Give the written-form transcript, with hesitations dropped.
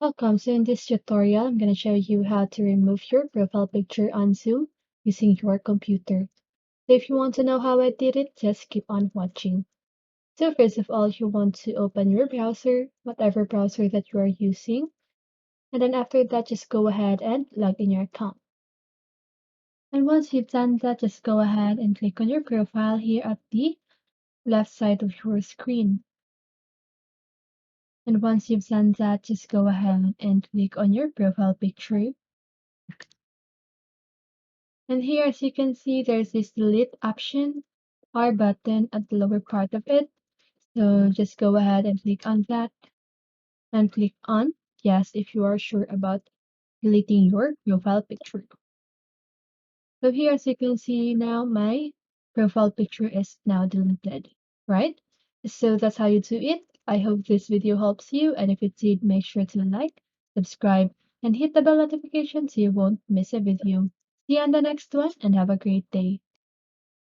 Welcome. So in this tutorial, I'm going to show you how to remove your profile picture on Zoom using your computer. So if you want to know how I did it, just keep on watching. So first of all, you want to open your browser, whatever browser that you are using. And then after that, just go ahead and log in your account. And once you've done that, just go ahead and click on your profile here at the left side of your screen. And once you've done that, just go ahead and click on your profile picture. And here, as you can see, there's this delete option, R button at the lower part of it. So just go ahead and click on that and click on yes if you are sure about deleting your profile picture. So here, as you can see now, my profile picture is now deleted, right? So that's how you do it. I hope this video helps you. And if it did, make sure to like, subscribe, and hit the bell notification so you won't miss a video. See you on the next one and have a great day.